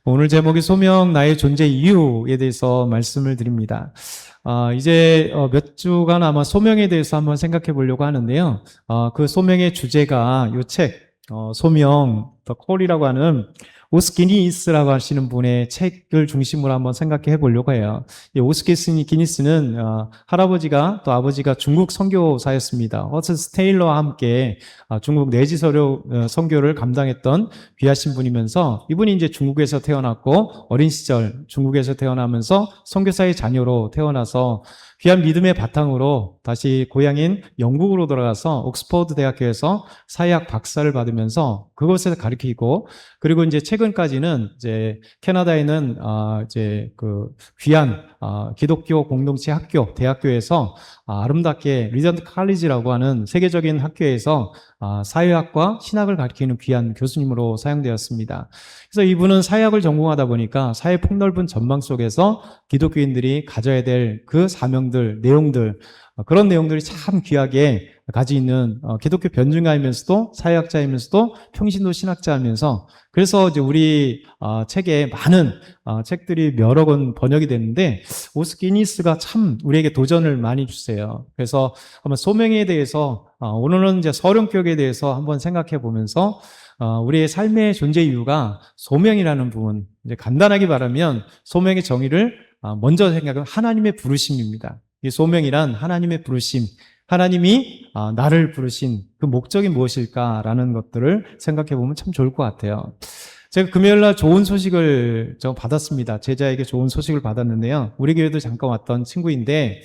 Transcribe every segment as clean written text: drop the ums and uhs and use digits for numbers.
오늘 제목이 소명 나의 존재 이유에 대해서 말씀을 드립니다. 이제 몇 주간 아마 소명에 대해서 한번 생각해 보려고 하는데요. 그 소명의 주제가 이 책, 소명, 더 콜이라고 하는 오스기니스라고 하시는 분의 책을 중심으로 한번 생각해 보려고 해요. 이 오스기니스는 할아버지가 또 아버지가 중국 선교사였습니다. 허스트 테일러와 함께 중국 내지서류 선교를 감당했던 귀하신 분이면서 이분이 이제 중국에서 태어났고 어린 시절 중국에서 태어나면서 선교사의 자녀로 태어나서 귀한 믿음의 바탕으로 다시 고향인 영국으로 돌아가서 옥스퍼드 대학교에서 사회학 박사를 받으면서 그곳에서 가르치고 그리고 이제 최근까지는 이제 캐나다에는 이제 그 귀한 기독교 공동체 학교 대학교에서 아름답게 리전트 칼리지라고 하는 세계적인 학교에서 사회학과 신학을 가르치는 귀한 교수님으로 사용되었습니다. 그래서 이분은 사회학을 전공하다 보니까 사회 폭넓은 전망 속에서 기독교인들이 가져야 될 그 사명들, 내용들 그런 내용들이 참 귀하게 가지고 있는 기독교 변증가이면서도 사회학자이면서도 평신도 신학자이면서 그래서 이제 우리 책에 많은 책들이 여러 권 번역이 됐는데 오스기니스가 참 우리에게 도전을 많이 주세요. 그래서 한번 소명에 대해서 오늘은 이제 서령격에 대해서 한번 생각해 보면서 우리의 삶의 존재 이유가 소명이라는 부분 이제 간단하게 말하면 소명의 정의를 먼저 생각하면 하나님의 부르심입니다. 이 소명이란 하나님의 부르심, 하나님이 나를 부르신 그 목적이 무엇일까라는 것들을 생각해 보면 참 좋을 것 같아요. 제가 금요일날 좋은 소식을 받았습니다. 제자에게 좋은 소식을 받았는데요. 우리 교회도 잠깐 왔던 친구인데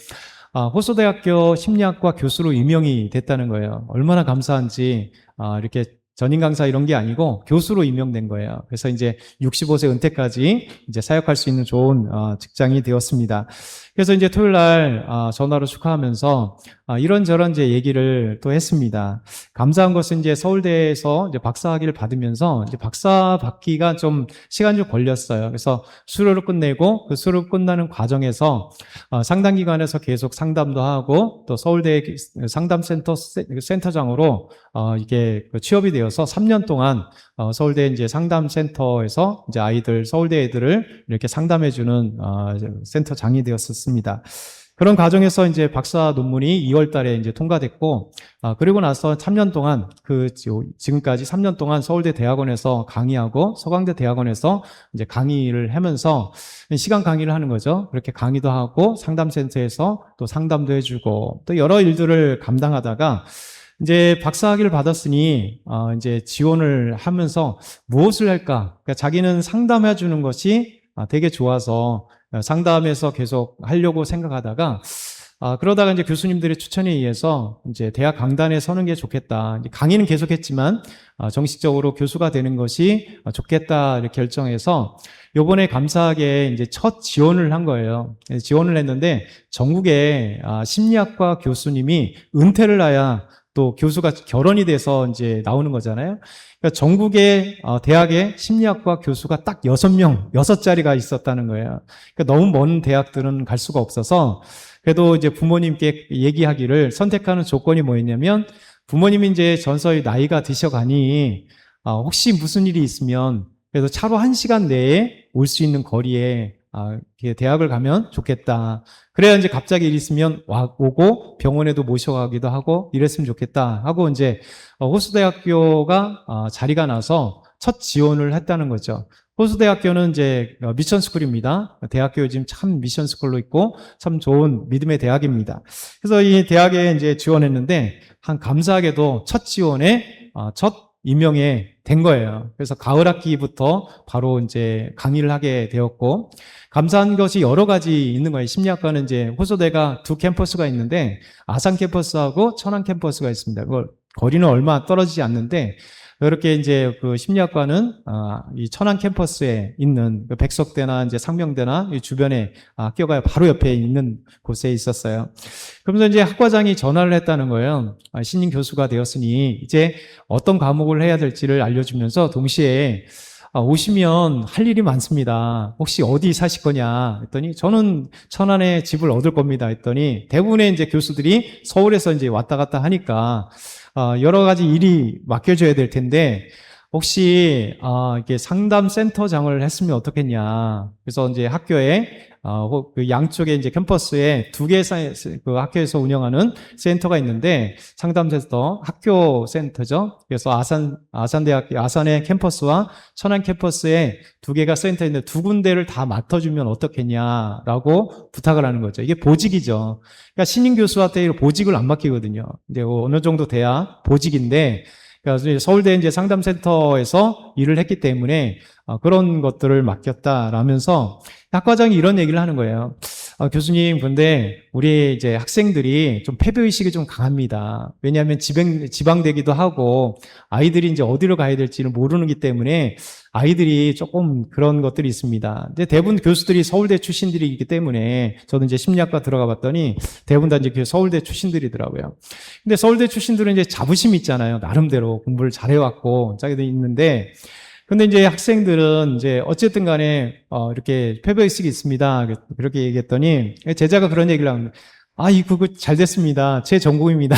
호소대학교 심리학과 교수로 임명이 됐다는 거예요. 얼마나 감사한지 이렇게 전임 강사 이런 게 아니고 교수로 임명된 거예요. 그래서 이제 65세 은퇴까지 이제 사역할 수 있는 좋은 직장이 되었습니다. 그래서 이제 토요일 날 전화로 축하하면서 이런저런 이제 얘기를 또 했습니다. 감사한 것은 이제 서울대에서 이제 박사학위를 받으면서 이제 박사 받기가 좀 시간이 좀 걸렸어요. 그래서 수료를 끝내고 그 수료 끝나는 과정에서 상담 기관에서 계속 상담도 하고 또 서울대 상담센터 센터장으로 이게 취업이 되어서 3년 동안 서울대 이제 상담센터에서 이제 아이들 서울대 애들을 이렇게 상담해주는 센터장이 되었었습니다. 그런 과정에서 이제 박사 논문이 2월 달에 이제 통과됐고, 그리고 나서 3년 동안, 지금까지 3년 동안 서울대 대학원에서 강의하고 서강대 대학원에서 이제 강의를 하면서 시간 강의를 하는 거죠. 그렇게 강의도 하고 상담센터에서 또 상담도 해주고 또 여러 일들을 감당하다가 이제 박사학위를 받았으니 이제 지원을 하면서 무엇을 할까? 그러니까 자기는 상담해 주는 것이 되게 좋아서 상담에서 계속 하려고 생각하다가 그러다가 이제 교수님들의 추천에 의해서 이제 대학 강단에 서는 게 좋겠다. 강의는 계속했지만 정식적으로 교수가 되는 것이 좋겠다 이렇게 결정해서 요번에 감사하게 이제 첫 지원을 한 거예요. 지원을 했는데 전국에 심리학과 교수님이 은퇴를 해야 또 교수가 결혼이 돼서 이제 나오는 거잖아요. 그러니까 전국의 대학에 심리학과 교수가 딱 6명, 6자리가 있었다는 거예요. 그러니까 너무 먼 대학들은 갈 수가 없어서 그래도 이제 부모님께 얘기하기를 선택하는 조건이 뭐였냐면 부모님이 이제 전서히 나이가 드셔가니 혹시 무슨 일이 있으면 그래도 차로 1시간 내에 올 수 있는 거리에 대학을 가면 좋겠다. 그래야 이제 갑자기 일 있으면 오고 병원에도 모셔가기도 하고 이랬으면 좋겠다 하고 이제 호수대학교가 자리가 나서 첫 지원을 했다는 거죠. 호수대학교는 이제 미션스쿨입니다. 대학교 요즘 참 미션스쿨로 있고 참 좋은 믿음의 대학입니다. 그래서 이 대학에 이제 지원했는데 한 감사하게도 첫 지원에 첫 임명이 된 거예요. 그래서 가을 학기부터 바로 이제 강의를 하게 되었고, 감사한 것이 여러 가지 있는 거예요. 심리학과는 이제 호소대가 2캠퍼스가 있는데, 아산 캠퍼스하고 천안 캠퍼스가 있습니다. 거리는 얼마 떨어지지 않는데, 이렇게 이제 그 심리학과는 이 천안 캠퍼스에 있는 그 백석대나 이제 상명대나 이 주변에 학교가 바로 옆에 있는 곳에 있었어요. 그러면서 이제 학과장이 전화를 했다는 거예요. 신임 교수가 되었으니 이제 어떤 과목을 해야 될지를 알려주면서 동시에 오시면 할 일이 많습니다. 혹시 어디 사실 거냐 했더니 저는 천안에 집을 얻을 겁니다 했더니 대부분의 이제 교수들이 서울에서 이제 왔다 갔다 하니까 여러 가지 일이 맡겨져야 될 텐데 혹시 이렇게 상담 센터장을 했으면 어떻겠냐. 그래서 이제 학교에 그 양쪽에 이제 캠퍼스에 두 개 그 학교에서 운영하는 센터가 있는데 상담센터, 학교 센터죠. 그래서 아산대학교 아산의 캠퍼스와 천안 캠퍼스에 두 개가 센터인데 두 군데를 다 맡아주면 어떻겠냐라고 부탁을 하는 거죠. 이게 보직이죠. 그러니까 신임 교수한테 보직을 안 맡기거든요. 이제 어느 정도 돼야 보직인데. 그러니까 서울대 이제 상담센터에서 일을 했기 때문에 그런 것들을 맡겼다라면서 학과장이 이런 얘기를 하는 거예요. 교수님, 근데 우리 이제 학생들이 좀 패배의식이 좀 강합니다. 왜냐하면 지방되기도 하고 아이들이 이제 어디로 가야 될지는 모르기 때문에 아이들이 조금 그런 것들이 있습니다. 근데 대부분 교수들이 서울대 출신들이기 때문에 저도 이제 심리학과 들어가 봤더니 대부분 다 이제 서울대 출신들이더라고요. 근데 서울대 출신들은 이제 자부심이 있잖아요. 나름대로 공부를 잘해왔고 자기도 있는데 근데 이제 학생들은 이제 어쨌든 간에 이렇게 패배의식이 있습니다. 그렇게 얘기했더니 제자가 그런 얘기를 합니다. 그거 잘 됐습니다. 제 전공입니다.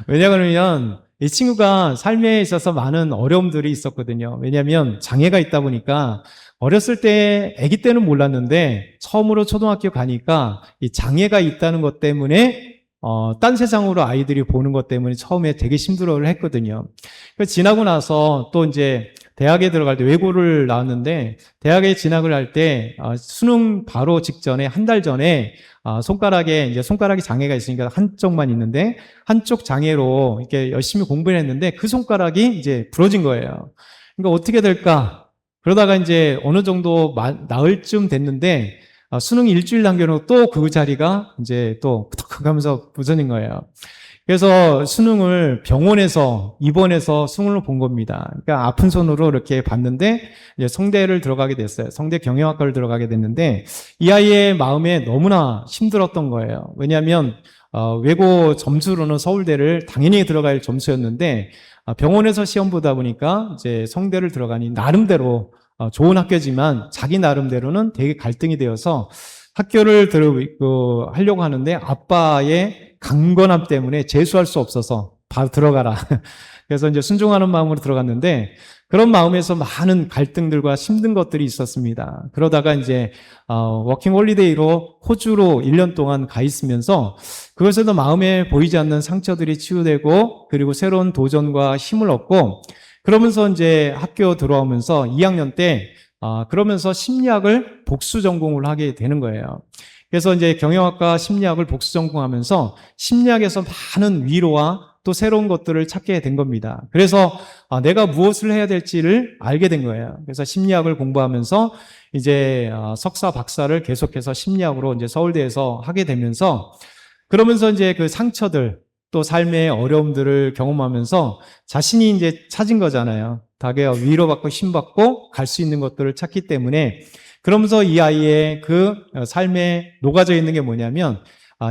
왜냐하면 이 친구가 삶에 있어서 많은 어려움들이 있었거든요. 왜냐하면 장애가 있다 보니까 어렸을 때, 아기 때는 몰랐는데 처음으로 초등학교 가니까 이 장애가 있다는 것 때문에 딴 세상으로 아이들이 보는 것 때문에 처음에 되게 힘들어를 했거든요. 지나고 나서 또 이제 대학에 들어갈 때 외고를 나왔는데 대학에 진학을 할 때 수능 바로 직전에 한 달 전에 손가락이 장애가 있으니까 한쪽만 있는데 한쪽 장애로 이렇게 열심히 공부를 했는데 그 손가락이 이제 부러진 거예요. 그러니까 어떻게 될까? 그러다가 이제 어느 정도 나을 쯤 됐는데 수능 일주일 남겨놓고 또 그 자리가 이제 또 탁 하면서 부서진 거예요. 그래서 수능을 병원에서 입원해서 수능을 본 겁니다. 그러니까 아픈 손으로 이렇게 봤는데 이제 성대를 들어가게 됐어요. 성대 경영학과를 들어가게 됐는데 이 아이의 마음에 너무나 힘들었던 거예요. 왜냐하면 외고 점수로는 서울대를 당연히 들어갈 점수였는데 병원에서 시험 보다 보니까 이제 성대를 들어가니 나름대로 좋은 학교지만 자기 나름대로는 되게 갈등이 되어서 학교를 하려고 하는데 아빠의 강건함 때문에 재수할 수 없어서 바로 들어가라. 그래서 이제 순종하는 마음으로 들어갔는데 그런 마음에서 많은 갈등들과 힘든 것들이 있었습니다. 그러다가 이제 워킹 홀리데이로 호주로 1년 동안 가 있으면서 그것에도 마음에 보이지 않는 상처들이 치유되고 그리고 새로운 도전과 힘을 얻고 그러면서 이제 학교 들어오면서 2학년 때 그러면서 심리학을 복수 전공을 하게 되는 거예요. 그래서 이제 경영학과 심리학을 복수 전공하면서 심리학에서 많은 위로와 또 새로운 것들을 찾게 된 겁니다. 그래서 내가 무엇을 해야 될지를 알게 된 거예요. 그래서 심리학을 공부하면서 이제 석사, 박사를 계속해서 심리학으로 이제 서울대에서 하게 되면서 그러면서 이제 그 상처들 또 삶의 어려움들을 경험하면서 자신이 이제 찾은 거잖아요. 다게 위로받고 힘받고 갈 수 있는 것들을 찾기 때문에 그러면서 이 아이의 그 삶에 녹아져 있는 게 뭐냐면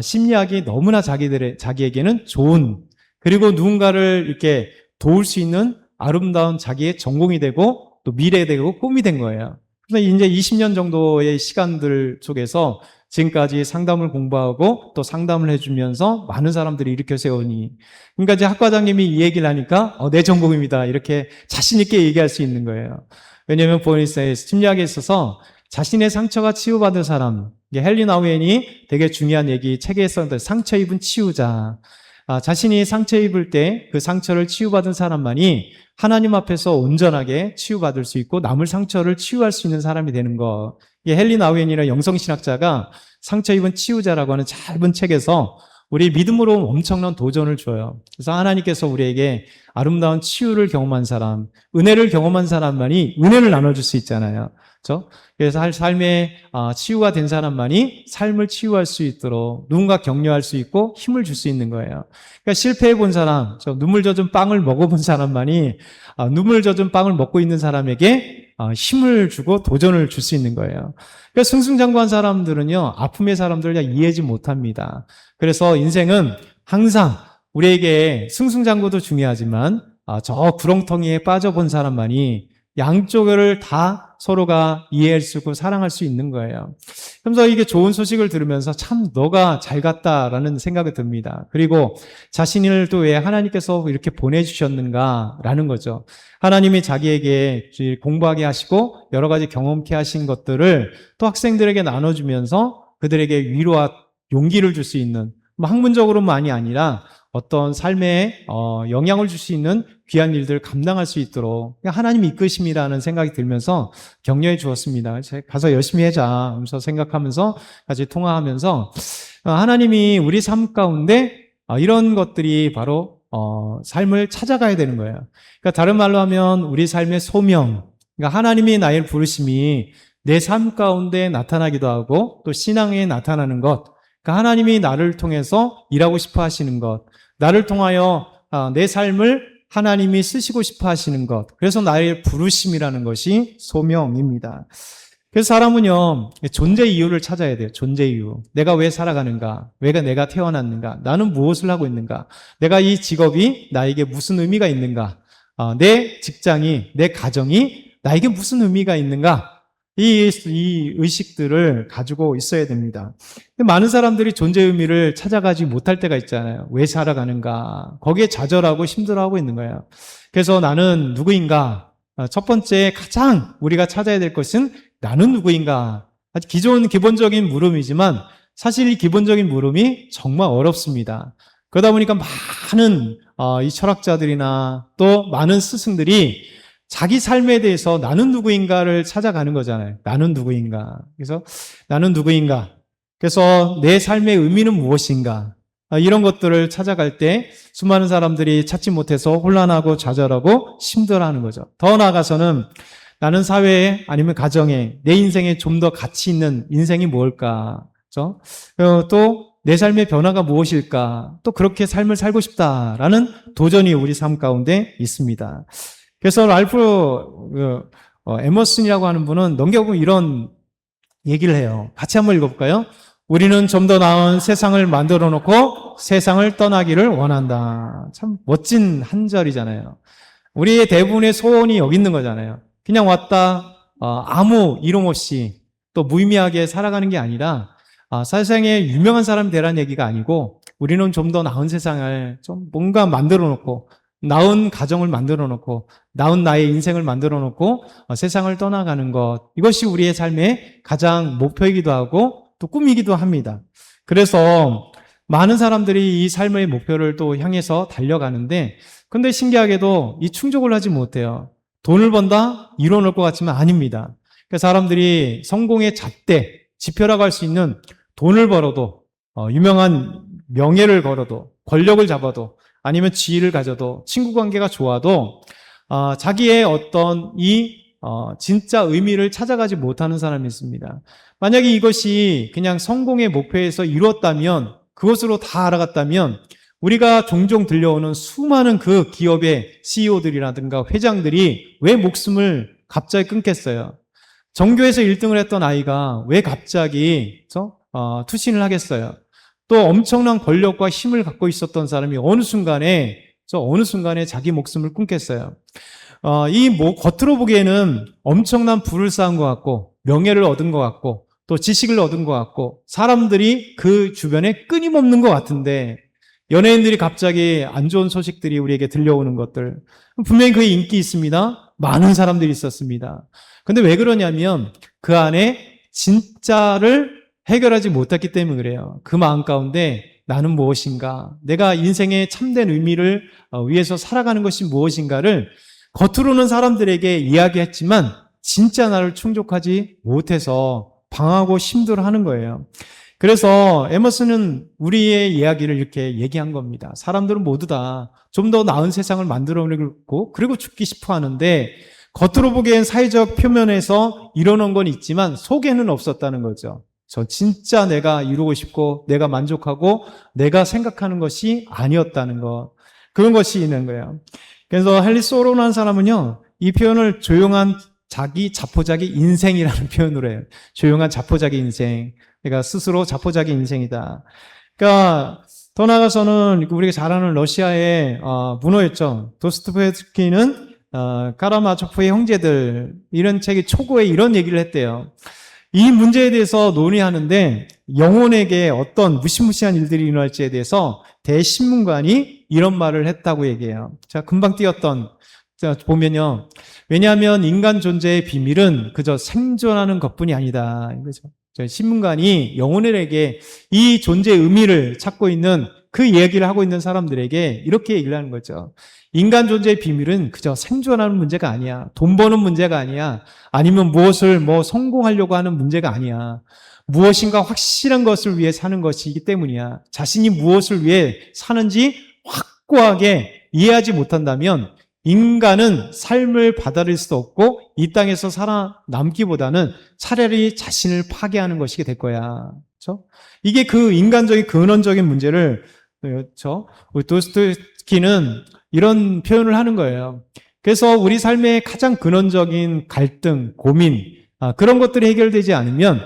심리학이 너무나 자기에게는 좋은 그리고 누군가를 이렇게 도울 수 있는 아름다운 자기의 전공이 되고 또 미래되고 꿈이 된 거예요. 그래서 이제 20년 정도의 시간들 속에서 지금까지 상담을 공부하고 또 상담을 해주면서 많은 사람들이 일으켜 세우니 그러니까 이제 학과장님이 이 얘기를 하니까 내 전공입니다 이렇게 자신 있게 얘기할 수 있는 거예요. 왜냐하면 심리학에 있어서 자신의 상처가 치유받은 사람 헨리 나우엔이 되게 중요한 얘기 책에 썼는데 상처 입은 치유자 자신이 상처 입을 때 그 상처를 치유받은 사람만이 하나님 앞에서 온전하게 치유받을 수 있고 남을 상처를 치유할 수 있는 사람이 되는 거. 헨리 나우엔이라는 영성신학자가 상처 입은 치유자라고 하는 짧은 책에서 우리 믿음으로 엄청난 도전을 줘요. 그래서 하나님께서 우리에게 아름다운 치유를 경험한 사람, 은혜를 경험한 사람만이 은혜를 나눠줄 수 있잖아요. 그렇죠? 그래서 삶의 치유가 된 사람만이 삶을 치유할 수 있도록 누군가 격려할 수 있고 힘을 줄 수 있는 거예요. 그러니까 실패해 본 사람, 눈물 젖은 빵을 먹어본 사람만이 눈물 젖은 빵을 먹고 있는 사람에게 힘을 주고 도전을 줄 수 있는 거예요. 그러니까 승승장구한 사람들은요, 아픔의 사람들을 이해하지 못합니다. 그래서 인생은 항상 우리에게 승승장구도 중요하지만 저 구렁텅이에 빠져본 사람만이 양쪽을 다 서로가 이해할 수 있고 사랑할 수 있는 거예요. 그래서 이게 좋은 소식을 들으면서 참 너가 잘 갔다라는 생각이 듭니다. 그리고 자신을 또 왜 하나님께서 이렇게 보내주셨는가라는 거죠. 하나님이 자기에게 공부하게 하시고 여러 가지 경험케 하신 것들을 또 학생들에게 나눠주면서 그들에게 위로와 용기를 줄 수 있는, 학문적으로만이 아니라 어떤 삶에 영향을 줄 수 있는 귀한 일들을 감당할 수 있도록 하나님이 이끄심이라는 생각이 들면서 격려해 주었습니다. 제가 가서 열심히 하자 하면서 생각하면서 같이 통화하면서 하나님이 우리 삶 가운데 이런 것들이 바로 삶을 찾아가야 되는 거예요. 그러니까 다른 말로 하면 우리 삶의 소명, 그러니까 하나님이 나를 부르심이 내 삶 가운데 나타나기도 하고 또 신앙에 나타나는 것, 그러니까 하나님이 나를 통해서 일하고 싶어 하시는 것, 나를 통하여 내 삶을 하나님이 쓰시고 싶어 하시는 것, 그래서 나의 부르심이라는 것이 소명입니다. 그래서 사람은요, 존재 이유를 찾아야 돼요. 존재 이유. 내가 왜 살아가는가? 왜 내가 태어났는가? 나는 무엇을 하고 있는가? 내가 이 직업이 나에게 무슨 의미가 있는가? 내 직장이, 내 가정이 나에게 무슨 의미가 있는가? 이 의식들을 가지고 있어야 됩니다. 많은 사람들이 존재 의미를 찾아가지 못할 때가 있잖아요. 왜 살아가는가? 거기에 좌절하고 힘들어하고 있는 거예요. 그래서 나는 누구인가? 첫 번째 가장 우리가 찾아야 될 것은 나는 누구인가? 아주 기본적인 물음이지만 사실 이 기본적인 물음이 정말 어렵습니다. 그러다 보니까 많은 이 철학자들이나 또 많은 스승들이 자기 삶에 대해서 나는 누구인가를 찾아가는 거잖아요. 나는 누구인가? 그래서 나는 누구인가? 그래서 내 삶의 의미는 무엇인가? 이런 것들을 찾아갈 때 수많은 사람들이 찾지 못해서 혼란하고 좌절하고 힘들어하는 거죠. 더 나아가서는 나는 사회에 아니면 가정에 내 인생에 좀 더 가치 있는 인생이 뭘까? 그렇죠? 또 내 삶의 변화가 무엇일까? 또 그렇게 삶을 살고 싶다라는 도전이 우리 삶 가운데 있습니다. 그래서 랄프 에머슨이라고 하는 분은 넘겨보면 이런 얘기를 해요. 같이 한번 읽어볼까요? 우리는 좀 더 나은 세상을 만들어 놓고 세상을 떠나기를 원한다. 참 멋진 한 절이잖아요. 우리의 대부분의 소원이 여기 있는 거잖아요. 그냥 왔다 아무 이름 없이 또 무의미하게 살아가는 게 아니라 세상에 유명한 사람이 되라는 얘기가 아니고 우리는 좀 더 나은 세상을 좀 뭔가 만들어 놓고 나은 가정을 만들어 놓고 나은 나의 인생을 만들어 놓고 세상을 떠나가는 것, 이것이 우리의 삶의 가장 목표이기도 하고 또 꿈이기도 합니다. 그래서 많은 사람들이 이 삶의 목표를 또 향해서 달려가는데 근데 신기하게도 이 충족을 하지 못해요. 돈을 번다? 이뤄놓을 것 같지만 아닙니다. 그러니까 사람들이 성공의 잣대, 지표라고 할 수 있는 돈을 벌어도 유명한 명예를 걸어도 권력을 잡아도 아니면 지위를 가져도 친구 관계가 좋아도 자기의 어떤 진짜 의미를 찾아가지 못하는 사람이 있습니다. 만약에 이것이 그냥 성공의 목표에서 이루었다면 그것으로 다 알아갔다면 우리가 종종 들려오는 수많은 그 기업의 CEO들이라든가 회장들이 왜 목숨을 갑자기 끊겠어요? 전교에서 1등을 했던 아이가 왜 갑자기 투신을 하겠어요? 또 엄청난 권력과 힘을 갖고 있었던 사람이 어느 순간에 자기 목숨을 끊겠어요. 겉으로 보기에는 엄청난 부를 쌓은 것 같고 명예를 얻은 것 같고 또 지식을 얻은 것 같고 사람들이 그 주변에 끊임없는 것 같은데 연예인들이 갑자기 안 좋은 소식들이 우리에게 들려오는 것들 분명히 그 인기 있습니다. 많은 사람들이 있었습니다. 근데 왜 그러냐면 그 안에 진짜를 해결하지 못했기 때문에 그래요. 그 마음 가운데 나는 무엇인가? 내가 인생의 참된 의미를 위해서 살아가는 것이 무엇인가를 겉으로는 사람들에게 이야기했지만 진짜 나를 충족하지 못해서 방황하고 힘들어하는 거예요. 그래서 에머슨은 우리의 이야기를 이렇게 얘기한 겁니다. 사람들은 모두 다 좀 더 나은 세상을 만들어내고 그리고 죽기 싶어 하는데 겉으로 보기엔 사회적 표면에서 이뤄놓은 건 있지만 속에는 없었다는 거죠. 진짜 내가 이루고 싶고 내가 만족하고 내가 생각하는 것이 아니었다는 것. 그런 것이 있는 거예요. 그래서 헨리 소로라는 사람은요, 이 표현을 조용한 자포자기 인생이라는 표현으로 해요. 조용한 자포자기 인생. 그러니까 스스로 자포자기 인생이다. 그러니까 더 나아가서는 우리가 잘 아는 러시아의 문호였죠. 도스토옙스키는 카라마초프의 형제들 이런 책의 초고에 이런 얘기를 했대요. 이 문제에 대해서 논의하는데 영혼에게 어떤 무시무시한 일들이 일어날지에 대해서 대신문관이 이런 말을 했다고 얘기해요. 자, 금방 띄었던 보면요. 왜냐하면 인간 존재의 비밀은 그저 생존하는 것뿐이 아니다. 이거죠. 신문관이 영혼에게 이 존재의 의미를 찾고 있는 그 얘기를 하고 있는 사람들에게 이렇게 얘기를 하는 거죠. 인간 존재의 비밀은 그저 생존하는 문제가 아니야. 돈 버는 문제가 아니야. 아니면 무엇을 성공하려고 하는 문제가 아니야. 무엇인가 확실한 것을 위해 사는 것이기 때문이야. 자신이 무엇을 위해 사는지 확고하게 이해하지 못한다면 인간은 삶을 받아들일 수 없고 이 땅에서 살아남기보다는 차라리 자신을 파괴하는 것이 될 거야. 그렇죠? 이게 그 인간적인 근원적인 문제를 그렇죠? 도스토옙스키는 이런 표현을 하는 거예요. 그래서 우리 삶의 가장 근원적인 갈등, 고민 그런 것들이 해결되지 않으면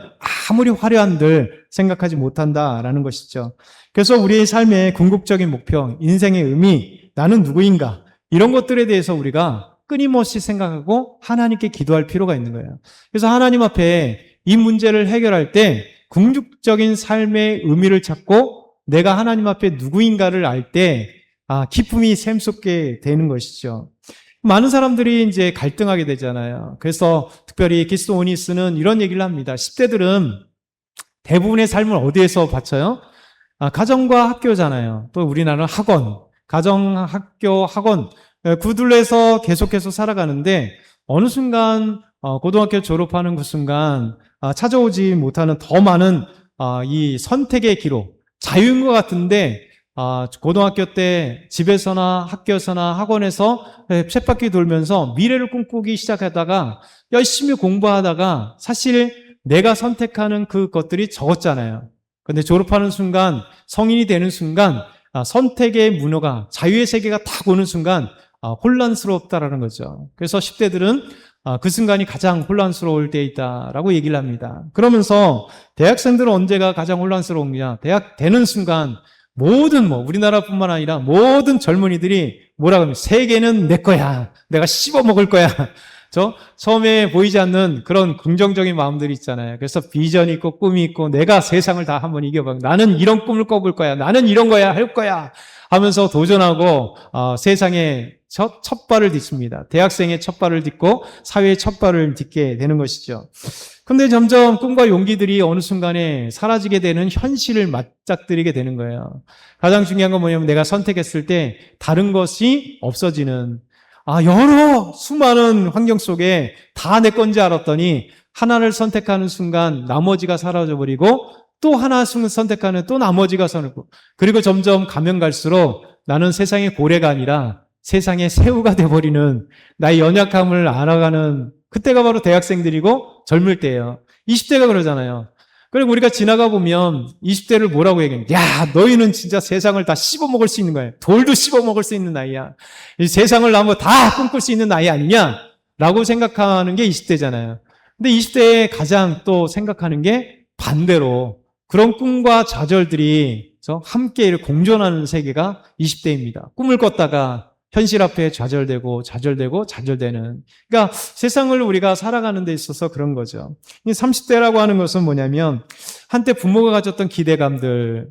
아무리 화려한들 생각하지 못한다라는 것이죠. 그래서 우리의 삶의 궁극적인 목표, 인생의 의미, 나는 누구인가 이런 것들에 대해서 우리가 끊임없이 생각하고 하나님께 기도할 필요가 있는 거예요. 그래서 하나님 앞에 이 문제를 해결할 때 궁극적인 삶의 의미를 찾고 내가 하나님 앞에 누구인가를 알 때 기쁨이 샘솟게 되는 것이죠. 많은 사람들이 이제 갈등하게 되잖아요. 그래서 특별히 기스 오니스는 이런 얘기를 합니다. 10대들은 대부분의 삶을 어디에서 바쳐요? 가정과 학교잖아요. 또 우리나라는 학원, 가정, 학교, 학원 구둘러서 계속해서 살아가는데 어느 순간 고등학교 졸업하는 그 순간 찾아오지 못하는 더 많은 이 선택의 기로 자유인 것 같은데 고등학교 때 집에서나 학교에서나 학원에서 쳇바퀴 돌면서 미래를 꿈꾸기 시작하다가 열심히 공부하다가 사실 내가 선택하는 그 것들이 적었잖아요. 근데 졸업하는 순간 성인이 되는 순간 선택의 문화가 자유의 세계가 딱 오는 순간 혼란스럽다라는 거죠. 그래서 10대들은 그 순간이 가장 혼란스러울 때 있다라고 얘기를 합니다. 그러면서 대학생들은 언제가 가장 혼란스러우냐? 대학 되는 순간 모든 우리나라뿐만 아니라 모든 젊은이들이 뭐라고 하면 세계는 내 거야. 내가 씹어 먹을 거야. 처음에 보이지 않는 그런 긍정적인 마음들이 있잖아요. 그래서 비전이 있고 꿈이 있고 내가 세상을 다 한번 이겨봐. 나는 이런 꿈을 꿔볼 거야. 나는 이런 거야. 할 거야. 하면서 도전하고 세상에 첫 발을 딛습니다. 대학생의 첫 발을 딛고 사회의 첫 발을 딛게 되는 것이죠. 근데 점점 꿈과 용기들이 어느 순간에 사라지게 되는 현실을 맞닥뜨리게 되는 거예요. 가장 중요한 건 뭐냐면 내가 선택했을 때 다른 것이 없어지는 여러 수많은 환경 속에 다 내 건지 알았더니 하나를 선택하는 순간 나머지가 사라져 버리고 또 하나 선택하는 또 나머지가 사라지고 그리고 점점 가면 갈수록 나는 세상의 고래가 아니라 세상의 새우가 돼버리는 나의 연약함을 알아가는 그때가 바로 대학생들이고 젊을 때예요. 20대가 그러잖아요. 그리고 우리가 지나가 보면 20대를 뭐라고 얘기해요? 야, 너희는 진짜 세상을 다 씹어먹을 수 있는 거야. 돌도 씹어먹을 수 있는 나이야. 이 세상을 나무 다 꿈꿀 수 있는 나이 아니냐? 라고 생각하는 게 20대잖아요. 근데 20대에 가장 또 생각하는 게 반대로 그런 꿈과 좌절들이 함께 공존하는 세계가 20대입니다. 꿈을 꿨다가 현실 앞에 좌절되고 그러니까 세상을 우리가 살아가는 데 있어서 그런 거죠. 이 30대라고 하는 것은 뭐냐면 한때 부모가 가졌던 기대감들,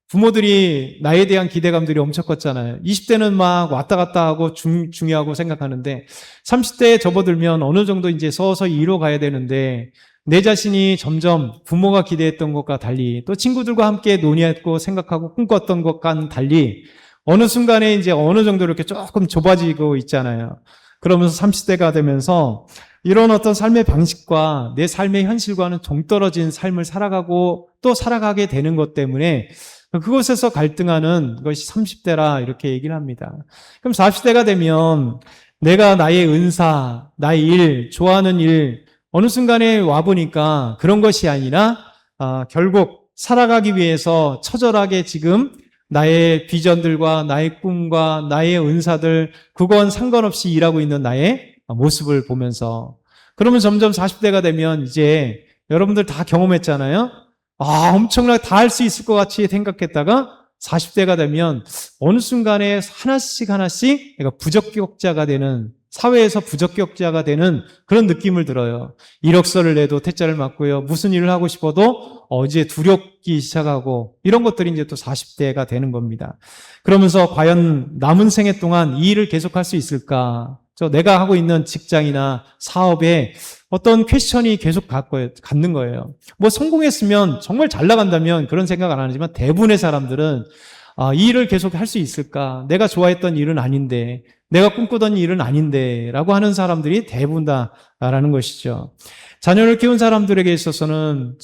부모들이 나에 대한 기대감들이 엄청 컸잖아요. 20대는 막 왔다 갔다 하고 중요하고 생각하는데 30대에 접어들면 어느 정도 이제 서서히 이뤄가야 되는데 내 자신이 점점 부모가 기대했던 것과 달리 또 친구들과 함께 논의했고 생각하고 꿈꿨던 것과는 달리 어느 순간에 이제 어느 정도 이렇게 조금 좁아지고 있잖아요. 그러면서 30대가 되면서 이런 어떤 삶의 방식과 내 삶의 현실과는 동떨어진 삶을 살아가고 또 살아가게 되는 것 때문에 그곳에서 갈등하는 것이 30대라 이렇게 얘기를 합니다. 그럼 40대가 되면 내가 나의 은사, 나의 일, 좋아하는 일 어느 순간에 와보니까 그런 것이 아니라 결국 살아가기 위해서 처절하게 지금 나의 비전들과 나의 꿈과 나의 은사들 그건 상관없이 일하고 있는 나의 모습을 보면서 그러면 점점 40대가 되면 이제 여러분들 다 경험했잖아요. 엄청나게 다 할 수 있을 것 같이 생각했다가 40대가 되면 어느 순간에 하나씩 내가 부적격자가 되는 사회에서 부적격자가 되는 그런 느낌을 들어요. 이력서를 내도 퇴짜를 맞고요. 무슨 일을 하고 싶어도 이제 두렵기 시작하고 이런 것들이 이제 또 40대가 되는 겁니다. 그러면서 과연 남은 생애 동안 이 일을 계속할 수 있을까? 내가 하고 있는 직장이나 사업에 어떤 퀘스천이 계속 갖는 거예요. 뭐 성공했으면 정말 잘 나간다면 그런 생각 안 하지만 대부분의 사람들은 이 일을 계속 할 수 있을까? 내가 좋아했던 일은 아닌데, 내가 꿈꾸던 일은 아닌데, 라고 하는 사람들이 대부분 다라는 것이죠. 자녀를 키운 사람들에게 있어서는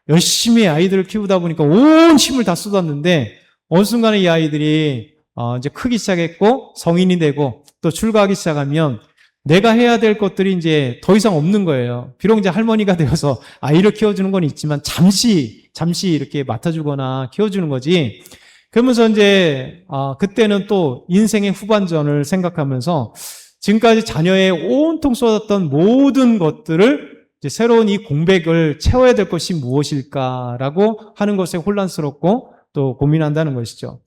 열심히 아이들을 키우다 보니까 온 힘을 다 쏟았는데, 어느 순간에 이 아이들이 이제 크기 시작했고, 성인이 되고, 또 출가하기 시작하면, 내가 해야 될 것들이 이제 더 이상 없는 거예요. 비록 이제 할머니가 되어서 아이를 키워주는 건 있지만, 잠시 이렇게 맡아주거나 키워주는 거지, 그러면서 이제 그때는 또 인생의 후반전을 생각하면서 지금까지 자녀의 온통 쏟았던 모든 것들을 이제 새로운 이 공백을 채워야 될 것이 무엇일까라고 하는 것에 혼란스럽고 또 고민한다는 것이죠.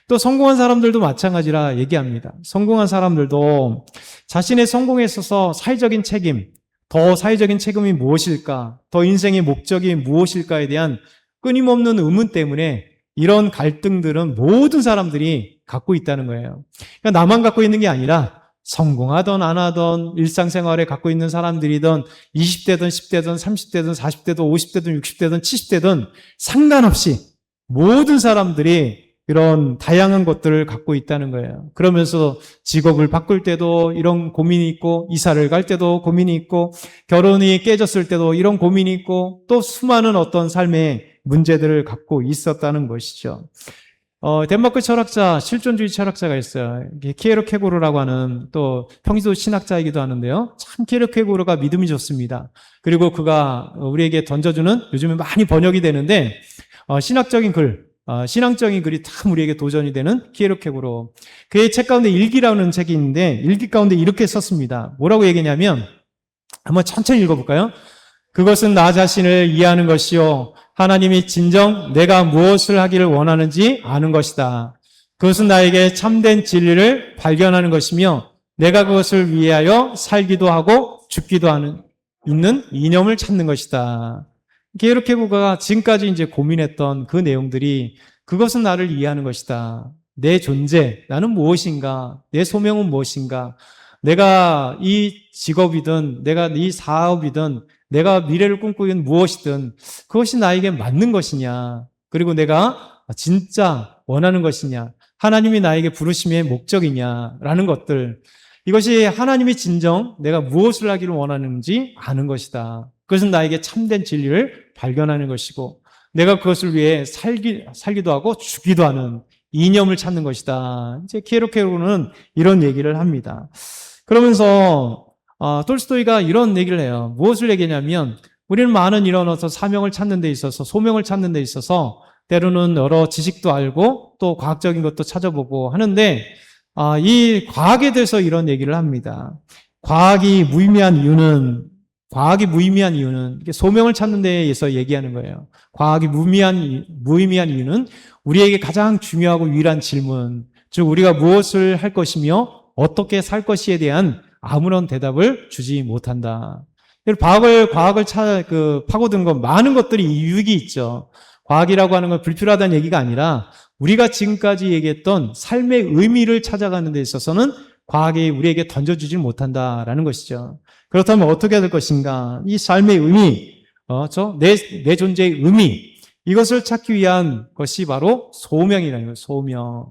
또 성공한 사람들도 마찬가지라 얘기합니다. 성공한 사람들도 자신의 성공에 있어서 사회적인 책임, 더 사회적인 책임이 무엇일까, 더 인생의 목적이 무엇일까에 대한 끊임없는 의문 때문에 이런 갈등들은 모든 사람들이 갖고 있다는 거예요. 그러니까 나만 갖고 있는 게 아니라 성공하던 안 하던 일상생활에 갖고 있는 사람들이든 20대든 10대든 30대든 40대든 50대든 60대든 70대든 상관없이 모든 사람들이 이런 다양한 것들을 갖고 있다는 거예요. 그러면서 직업을 바꿀 때도 이런 고민이 있고, 이사를 갈 때도 고민이 있고, 결혼이 깨졌을 때도 이런 고민이 있고, 또 수많은 어떤 삶의 문제들을 갖고 있었다는 것이죠. 덴마크 철학자, 실존주의 철학자가 있어요. 키에르케고르라고 하는 또 평소 신학자이기도 하는데요. 참 키에르케고르가 믿음이 좋습니다. 그리고 그가 우리에게 던져주는, 요즘에 많이 번역이 되는데 신학적인 글, 신앙적인 글이 참 우리에게 도전이 되는 키에르케고르. 그의 책 가운데 일기라는 책이 있는데 일기 가운데 이렇게 썼습니다. 뭐라고 얘기냐면, 한번 천천히 읽어볼까요? 그것은 나 자신을 이해하는 것이요, 하나님이 진정 내가 무엇을 하기를 원하는지 아는 것이다. 그것은 나에게 참된 진리를 발견하는 것이며, 내가 그것을 위하여 살기도 하고 죽기도 있는 이념을 찾는 것이다. 게르케고르가 지금까지 이제 고민했던 그 내용들이, 그것은 나를 이해하는 것이다. 내 존재, 나는 무엇인가? 내 소명은 무엇인가? 내가 이 직업이든, 내가 이 사업이든, 내가 미래를 꿈꾸는 무엇이든 그것이 나에게 맞는 것이냐, 그리고 내가 진짜 원하는 것이냐, 하나님이 나에게 부르심의 목적이냐라는 것들, 이것이 하나님이 진정 내가 무엇을 하기를 원하는지 아는 것이다. 그것은 나에게 참된 진리를 발견하는 것이고, 내가 그것을 위해 살기도 하고 죽기도 하는 이념을 찾는 것이다. 이제 키에르케고르는 이런 얘기를 합니다. 그러면서 톨스토이가 이런 얘기를 해요. 무엇을 얘기냐면, 우리는 많은 이런 어떤 사명을 찾는 데 있어서, 소명을 찾는 데 있어서 때로는 여러 지식도 알고 또 과학적인 것도 찾아보고 하는데, 이 과학에 대해서 이런 얘기를 합니다. 과학이 무의미한 이유는 소명을 찾는 데에서 얘기하는 거예요. 과학이 무의미한 이유는 우리에게 가장 중요하고 유일한 질문, 즉 우리가 무엇을 할 것이며 어떻게 살 것이에 대한 아무런 대답을 주지 못한다. 과학을 파고든 건 많은 것들이 유익이 있죠. 과학이라고 하는 건 불필요하다는 얘기가 아니라, 우리가 지금까지 얘기했던 삶의 의미를 찾아가는 데 있어서는 과학이 우리에게 던져주지 못한다라는 것이죠. 그렇다면 어떻게 될 것인가? 이 삶의 의미, 내 존재의 의미, 이것을 찾기 위한 것이 바로 소명이라는 거예요. 소명.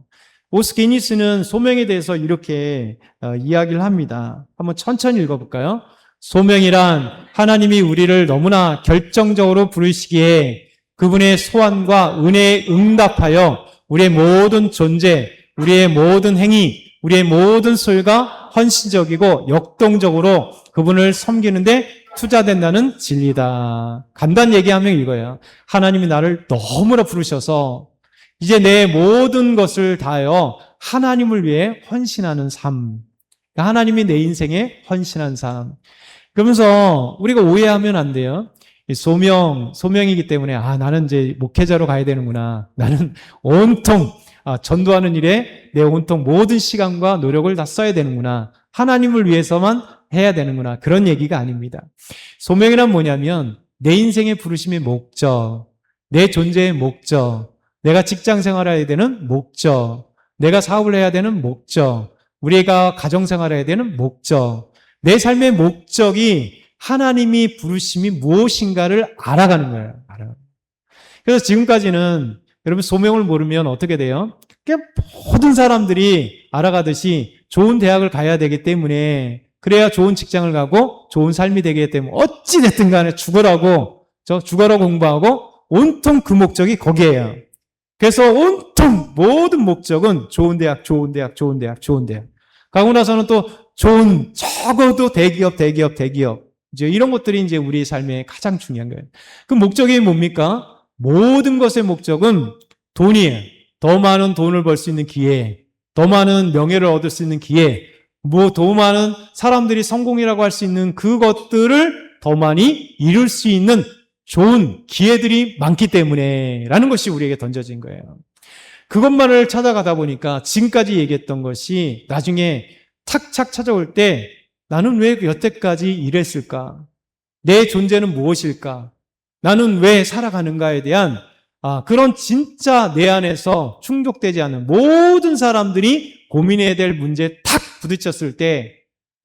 오스게니스는 소명에 대해서 이렇게 이야기를 합니다. 한번 천천히 읽어볼까요? 소명이란 하나님이 우리를 너무나 결정적으로 부르시기에 그분의 소원과 은혜에 응답하여 우리의 모든 존재, 우리의 모든 행위, 우리의 모든 소유가 헌신적이고 역동적으로 그분을 섬기는데 투자된다는 진리다. 간단히 얘기하면 이거예요. 하나님이 나를 너무나 부르셔서 이제 내 모든 것을 다하여 하나님을 위해 헌신하는 삶. 하나님이 내 인생에 헌신한 삶. 그러면서 우리가 오해하면 안 돼요. 소명이기 때문에 나는 이제 목회자로 가야 되는구나. 나는 온통 전도하는 일에 내 온통 모든 시간과 노력을 다 써야 되는구나 하나님을 위해서만 해야 되는구나. 그런 얘기가 아닙니다. 소명이란 뭐냐면 내 인생의 부르심의 목적, 내 존재의 목적, 내가 직장 생활해야 되는 목적, 내가 사업을 해야 되는 목적, 우리가 가정 생활해야 되는 목적, 내 삶의 목적이 하나님이 부르심이 무엇인가를 알아가는 거예요. 그래서 지금까지는 여러분 소명을 모르면 어떻게 돼요? 모든 사람들이 알아가듯이 좋은 대학을 가야 되기 때문에 그래야 좋은 직장을 가고 좋은 삶이 되기 때문에 어찌됐든 간에 죽어라고 공부하고 온통 그 목적이 거기에요. 그래서 온통 모든 목적은 좋은 대학, 좋은 대학, 좋은 대학, 좋은 대학. 가고 나서는 또 좋은 적어도 대기업 이제 이런 것들이 이제 우리 삶에 가장 중요한 거예요. 그 목적이 뭡니까? 모든 것의 목적은 돈이에요. 더 많은 돈을 벌 수 있는 기회, 더 많은 명예를 얻을 수 있는 기회, 더 많은 사람들이 성공이라고 할 수 있는 그것들을 더 많이 이룰 수 있는 좋은 기회들이 많기 때문에 라는 것이 우리에게 던져진 거예요. 그것만을 찾아가다 보니까 지금까지 얘기했던 것이 나중에 착착 찾아올 때 나는 왜 여태까지 이랬을까? 내 존재는 무엇일까? 나는 왜 살아가는가에 대한 그런 진짜 내 안에서 충족되지 않는 모든 사람들이 고민해야 될 문제에 탁 부딪혔을 때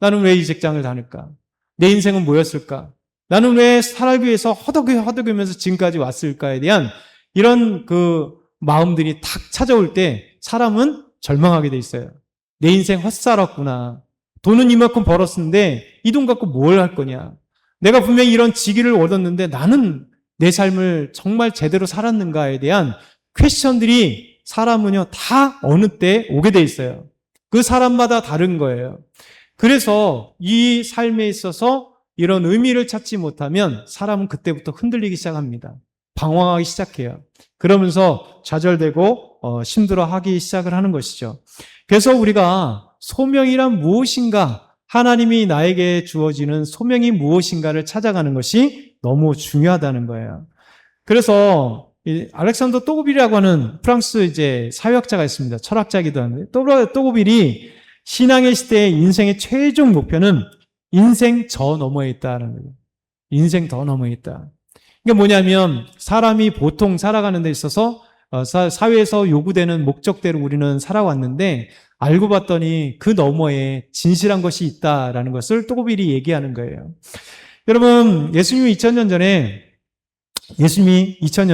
나는 왜 이 직장을 다닐까? 내 인생은 뭐였을까? 나는 왜 살기 위해서 허덕이면서 지금까지 왔을까에 대한 이런 그 마음들이 탁 찾아올 때 사람은 절망하게 돼 있어요. 내 인생 헛살았구나. 돈은 이만큼 벌었는데 이 돈 갖고 뭘 할 거냐? 내가 분명히 이런 직위를 얻었는데 나는 내 삶을 정말 제대로 살았는가에 대한 퀘스천들이 사람은요 다 어느 때 오게 돼 있어요. 그 사람마다 다른 거예요. 그래서 이 삶에 있어서 이런 의미를 찾지 못하면 사람은 그때부터 흔들리기 시작합니다. 방황하기 시작해요. 그러면서 좌절되고 힘들어하기 시작을 하는 것이죠. 그래서 우리가 소명이란 무엇인가, 하나님이 나에게 주어지는 소명이 무엇인가를 찾아가는 것이 너무 중요하다는 거예요. 그래서 알렉산더 또고빌이라고 하는 프랑스 이제 사회학자가 있습니다. 철학자이기도 한데 또고빌이 신앙의 시대의 인생의 최종 목표는 인생 저 너머에 있다는 거예요. 인생 더 너머에 있다. 이게 뭐냐면 사람이 보통 살아가는 데 있어서 사회에서 요구되는 목적대로 우리는 살아왔는데 알고 봤더니 그 너머에 진실한 것이 있다라는 것을 또고빌이 얘기하는 거예요. 여러분, 예수님이 2000년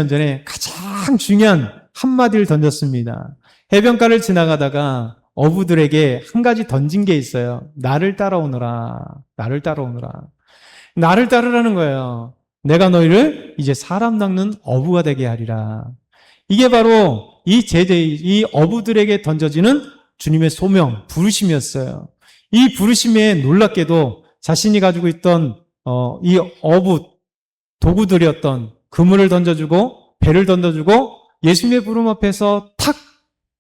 전에 가장 중요한 한마디를 던졌습니다. 해변가를 지나가다가 어부들에게 한 가지 던진 게 있어요. 나를 따라오너라. 나를 따라오너라. 나를 따르라는 거예요. 내가 너희를 이제 사람 낚는 어부가 되게 하리라. 이게 바로 이 어부들에게 던져지는 주님의 소명, 부르심이었어요. 이 부르심에 놀랍게도 자신이 가지고 있던 이 어부 도구들이었던 그물을 던져주고 배를 던져주고 예수님의 부름 앞에서 탁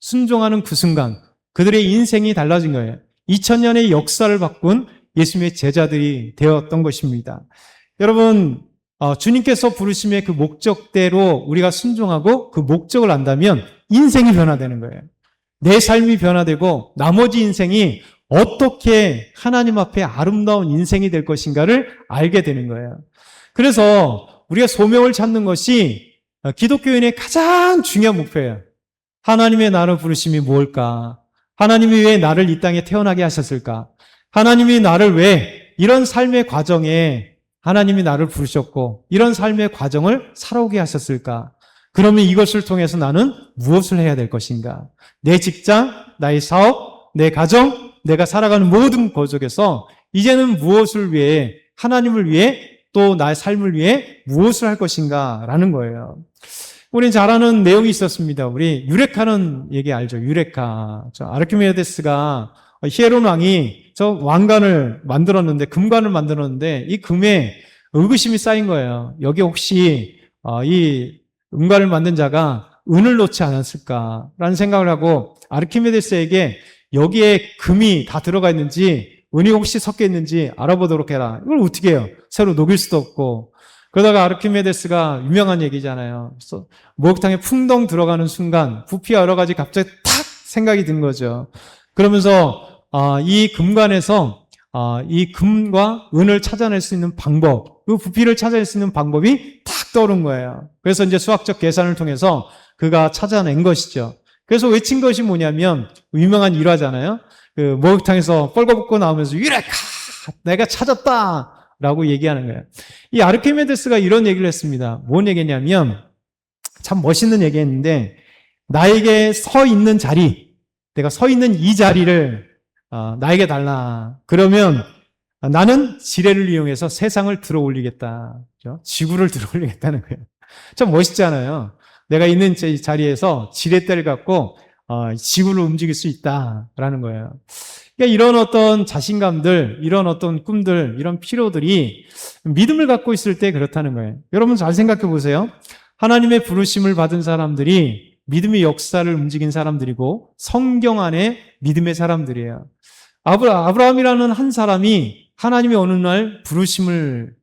순종하는 그 순간 그들의 인생이 달라진 거예요. 2000년의 역사를 바꾼 예수님의 제자들이 되었던 것입니다. 여러분, 주님께서 부르심의 그 목적대로 우리가 순종하고 그 목적을 안다면 인생이 변화되는 거예요. 내 삶이 변화되고 나머지 인생이 어떻게 하나님 앞에 아름다운 인생이 될 것인가를 알게 되는 거예요. 그래서 우리가 소명을 찾는 것이 기독교인의 가장 중요한 목표예요. 하나님의 나를 부르심이 무엇일까? 하나님이 왜 나를 이 땅에 태어나게 하셨을까? 하나님이 나를 왜 이런 삶의 과정에 하나님이 나를 부르셨고 이런 삶의 과정을 살아오게 하셨을까? 그러면 이것을 통해서 나는 무엇을 해야 될 것인가? 내 직장, 나의 사업, 내 가정, 내가 살아가는 모든 것 속에서 이제는 무엇을 위해, 하나님을 위해 또 나의 삶을 위해 무엇을 할 것인가? 라는 거예요. 우린 잘 아는 내용이 있었습니다. 우리 유레카는 얘기 알죠? 유레카. 아르키메데스가 히에론 왕이 저 왕관을 만들었는데, 금관을 만들었는데 이 금에 의구심이 쌓인 거예요. 여기 혹시 이 은관을 만든 자가 은을 놓지 않았을까라는 생각을 하고 아르키메데스에게 여기에 금이 다 들어가 있는지 은이 혹시 섞여 있는지 알아보도록 해라. 이걸 어떻게 해요? 새로 녹일 수도 없고. 그러다가 아르키메데스가 유명한 얘기잖아요. 그래서 목욕탕에 풍덩 들어가는 순간 부피와 여러 가지 갑자기 탁 생각이 든 거죠. 그러면서 이 금관에서 이 금과 은을 찾아낼 수 있는 방법, 그 부피를 찾아낼 수 있는 방법이 탁 떠오른 거예요. 그래서 이제 수학적 계산을 통해서 그가 찾아낸 것이죠. 그래서 외친 것이 뭐냐면 유명한 일화잖아요. 그 목욕탕에서 뻘거벗고 나오면서 유레카! 내가 찾았다! 라고 얘기하는 거예요. 이 아르키메데스가 이런 얘기를 했습니다. 뭔 얘기냐면 참 멋있는 얘기했는데 나에게 서 있는 자리, 내가 서 있는 이 자리를 나에게 달라. 그러면 나는 지뢰를 이용해서 세상을 들어 올리겠다. 그렇죠? 지구를 들어 올리겠다는 거예요. 참 멋있잖아요. 내가 있는 자리에서 지뢰대를 갖고 지구를 움직일 수 있다라는 거예요. 그러니까 이런 어떤 자신감들, 이런 어떤 꿈들, 이런 필요들이 믿음을 갖고 있을 때 그렇다는 거예요. 여러분 잘 생각해 보세요. 하나님의 부르심을 받은 사람들이 믿음의 역사를 움직인 사람들이고 성경 안에 믿음의 사람들이에요. 아브라함이라는 한 사람이 하나님의 어느 날 부르심을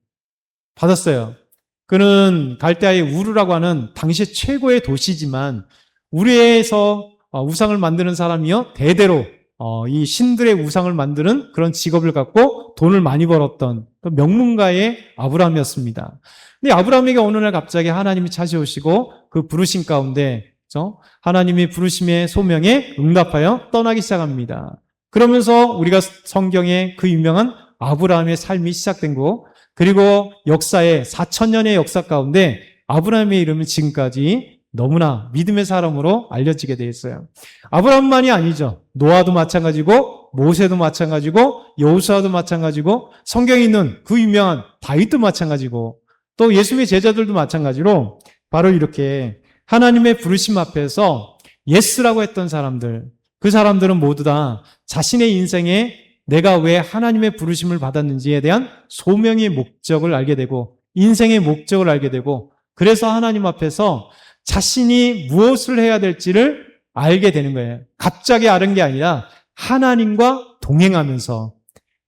받았어요. 그는 갈대아의 우르라고 하는 당시 최고의 도시지만 우르에서 우상을 만드는 사람이요 대대로 이 신들의 우상을 만드는 그런 직업을 갖고 돈을 많이 벌었던 그 명문가의 아브라함이었습니다. 근데 아브라함에게 어느 날 갑자기 하나님이 찾아오시고 그 부르심 가운데 하나님이 부르심의 소명에 응답하여 떠나기 시작합니다. 그러면서 우리가 성경에 그 유명한 아브라함의 삶이 시작된 거, 그리고 역사의 4,000년의 역사 가운데 아브라함의 이름은 지금까지 너무나 믿음의 사람으로 알려지게 되어 있어요. 아브라함만이 아니죠. 노아도 마찬가지고 모세도 마찬가지고 여호수아도 마찬가지고 성경에 있는 그 유명한 다윗도 마찬가지고 또 예수님의 제자들도 마찬가지로 바로 이렇게 하나님의 부르심 앞에서 예스라고 했던 사람들, 그 사람들은 모두 다 자신의 인생에 내가 왜 하나님의 부르심을 받았는지에 대한 소명의 목적을 알게 되고 인생의 목적을 알게 되고 그래서 하나님 앞에서 자신이 무엇을 해야 될지를 알게 되는 거예요. 갑자기 아는 게 아니라 하나님과 동행하면서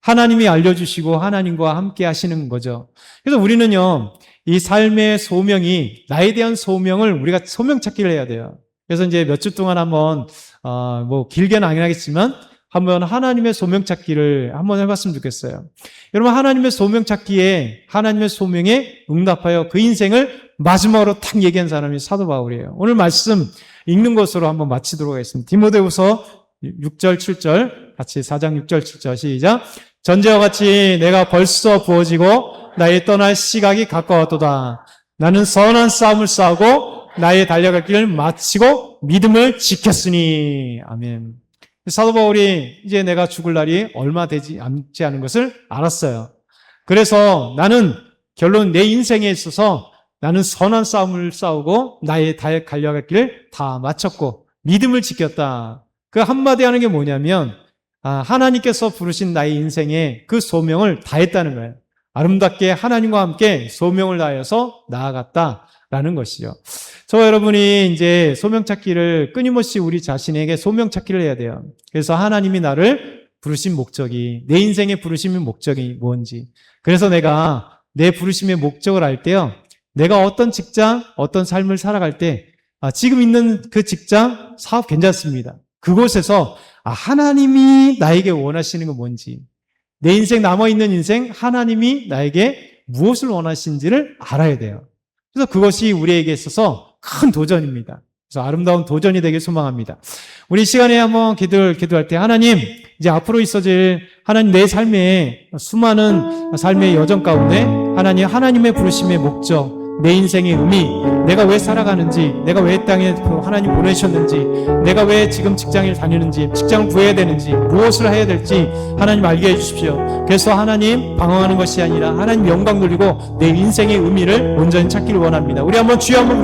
하나님이 알려주시고 하나님과 함께 하시는 거죠. 그래서 우리는요, 이 삶의 소명이 나에 대한 소명을 우리가 소명 찾기를 해야 돼요. 그래서 이제 몇 주 동안 한번 뭐 길게는 아니겠지만 한번 하나님의 소명 찾기를 한번 해봤으면 좋겠어요. 여러분 하나님의 소명 찾기에 하나님의 소명에 응답하여 그 인생을 마지막으로 탁 얘기한 사람이 사도 바울이에요. 오늘 말씀 읽는 것으로 한번 마치도록 하겠습니다. 디모데후서 6절 7절 같이 4장 6절 7절 시작. 전제와 같이 내가 벌써 부어지고 나의 떠날 시각이 가까웠도다. 나는 선한 싸움을 싸우고 나의 달려갈 길을 마치고 믿음을 지켰으니. 아멘. 사도 바울이 이제 내가 죽을 날이 얼마 되지 않지 않은 것을 알았어요. 그래서 나는 결론 내 인생에 있어서 나는 선한 싸움을 싸우고 나의 달려갈 길을 다 마쳤고 믿음을 지켰다. 그 한마디 하는 게 뭐냐면 하나님께서 부르신 나의 인생에 그 소명을 다했다는 거예요. 아름답게 하나님과 함께 소명을 다해서 나아갔다라는 것이죠. 저와 여러분이 이제 소명 찾기를 끊임없이 우리 자신에게 소명 찾기를 해야 돼요. 그래서 하나님이 나를 부르신 목적이, 내 인생의 부르심의 목적이 뭔지. 그래서 내가 내 부르심의 목적을 알 때요, 내가 어떤 직장, 어떤 삶을 살아갈 때 지금 있는 그 직장, 사업 괜찮습니다. 그곳에서 하나님이 나에게 원하시는 건 뭔지, 내 인생 남아있는 인생 하나님이 나에게 무엇을 원하시는지를 알아야 돼요. 그래서 그것이 우리에게 있어서 큰 도전입니다. 그래서 아름다운 도전이 되길 소망합니다. 우리 시간에 한번 기도할 때 하나님, 이제 앞으로 있어질 하나님 내 삶의 수많은 삶의 여정 가운데 하나님의 부르심의 목적, 내 인생의 의미, 내가 왜 살아가는지, 내가 왜 땅에 하나님 보내셨는지, 내가 왜 지금 직장을 다니는지, 직장을 구해야 되는지, 무엇을 해야 될지 하나님 알게 해주십시오. 그래서 하나님 방황하는 것이 아니라 하나님 영광 돌리고 내 인생의 의미를 온전히 찾기를 원합니다. 우리 한번 주여 한번